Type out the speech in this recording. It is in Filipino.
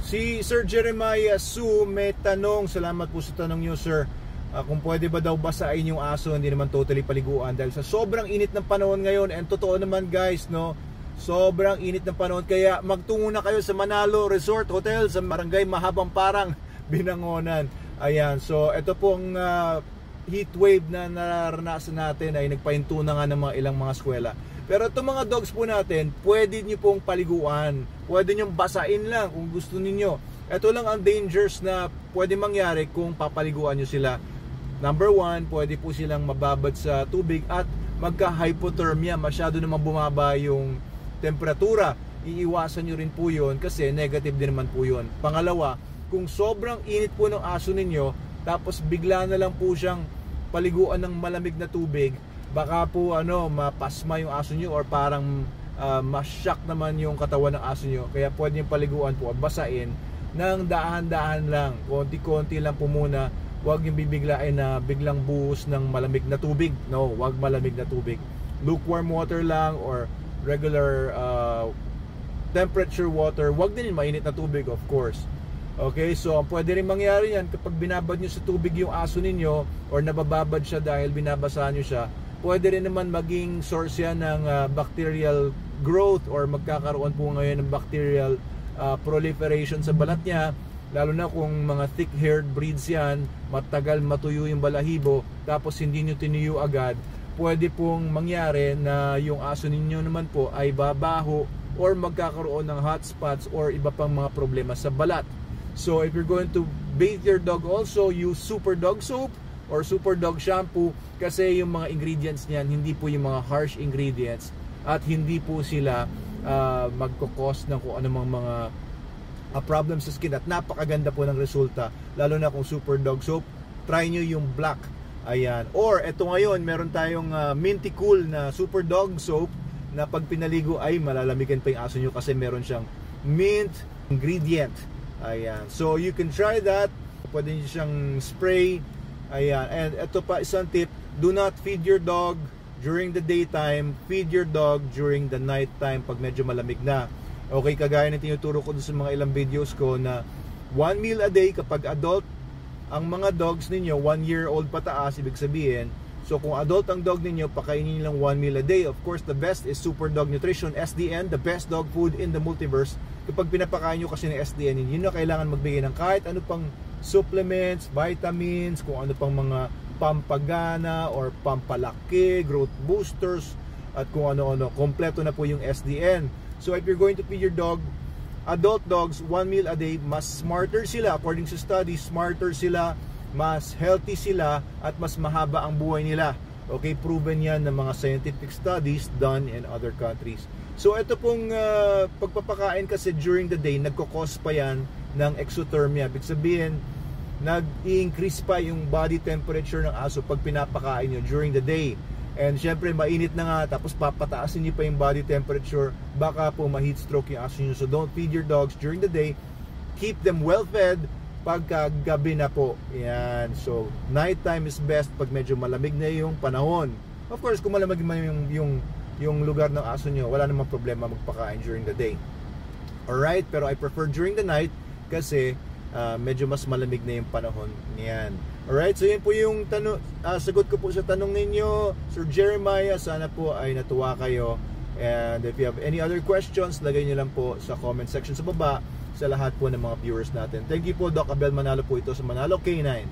Si Sir Jeremiah Su may tanong, salamat po sa tanong nyo sir, kung pwede ba daw basain yung aso, hindi naman totally paliguan dahil sa sobrang init ng panahon ngayon. And totoo naman guys, no, sobrang init ng panahon, kaya magtungo na kayo sa Manalo Resort Hotel sa Barangay Mahabang Parang, Binangonan. Ayan, so ito pong heat wave na nararanasan natin ay nagpahinto na nga ng mga ilang mga eskwela. Pero itong mga dogs po natin, pwede nyo pong paliguan, pwede nyo basain lang kung gusto niyo. Ito lang ang dangers na pwede mangyari kung papaliguan nyo sila. Number one, pwede po silang mababad sa tubig at magka-hypothermia, masyado namang bumaba yung temperatura. Iiwasan nyo rin po yun kasi negative din naman po yun. Pangalawa, kung sobrang init po ng aso ninyo, tapos bigla na lang po siyang paliguan ng malamig na tubig, baka po mapasma yung aso nyo or parang ma-shock naman yung katawan ng aso nyo. Kaya pwede yung paliguan po, basain ng dahan-dahan lang, konti-konti lang po muna. Huwag yung bibiglain na biglang buhos ng malamig na tubig. No, huwag malamig na tubig. Lukewarm water lang or regular temperature water. Huwag din yung mainit na tubig, of course. Okay, so pwede rin mangyari yan kapag binabad nyo sa tubig yung aso ninyo or nabababad siya dahil binabasahan nyo siya. Pwede rin naman maging source yan ng bacterial growth or magkakaroon po ngayon ng bacterial proliferation sa balat niya, lalo na kung mga thick-haired breeds yan, matagal matuyo yung balahibo tapos hindi nyo tinuyo agad. Pwede pong mangyari na yung aso ninyo naman po ay babaho or magkakaroon ng hot spots or iba pang mga problema sa balat. So if you're going to bathe your dog also, use Super Dog Soap or Super Dog Shampoo kasi yung mga ingredients niyan hindi po yung mga harsh ingredients at hindi po sila magkukos ng kung anumang mga problems sa skin at napakaganda po ng resulta, lalo na kung Super Dog Soap. Try nyo yung black, ayan, or eto ngayon meron tayong minty cool na Super Dog Soap na pag pinaligo ay malalamigan pa yung aso nyo kasi meron siyang mint ingredient. Ayan, so you can try that. Pwede nyo siyang spray. Ayan, and ito pa isang tip, do not feed your dog during the daytime, feed your dog during the night time pag medyo malamig na. Okay, kagaya ng tinuturo ko sa mga ilang videos ko na 1 meal a day kapag adult ang mga dogs ninyo, 1 year old pataas, ibig sabihin, so kung adult ang dog ninyo, pakainin nyo lang 1 meal a day. Of course, the best is Super Dog Nutrition, SDN, the best dog food in the multiverse. Kapag pinapakain nyo kasi ng SDN, yun na kailangan magbigay ng kahit ano pang supplements, vitamins, kung ano pang mga pampagana or pampalaki, growth boosters, at kung ano-ano. Kompleto na po yung SDN. So if you're going to feed your dog, adult dogs, 1 meal a day, mas smarter sila. According to studies, smarter sila, mas healthy sila, at mas mahaba ang buhay nila. Okay, proven yan ng mga scientific studies done in other countries. So ito pong pagpapakain kasi during the day, nagkakos pa yan ng exothermia. Ibig sabihin, nag-i-increase pa yung body temperature ng aso pag pinapakain nyo during the day. And syempre, mainit na nga, tapos papataasin nyo pa yung body temperature, baka po ma-heat stroke yung aso nyo. So don't feed your dogs during the day. Keep them well fed pagka gabi na po. Yan. So nighttime is best pag medyo malamig na yung panahon. Of course, kung malamig man yung lugar ng aso nyo, wala namang problema magpakain during the day. Alright, pero I prefer during the night kasi medyo mas malamig na yung panahon niyan. Alright, so yun po yung sagot ko po sa tanong ninyo, Sir Jeremiah. Sana po ay natuwa kayo. And if you have any other questions, lagay nyo lang po sa comment section sa baba sa lahat po ng mga viewers natin. Thank you po, Doc Abel Manalo po ito sa Manalo K9.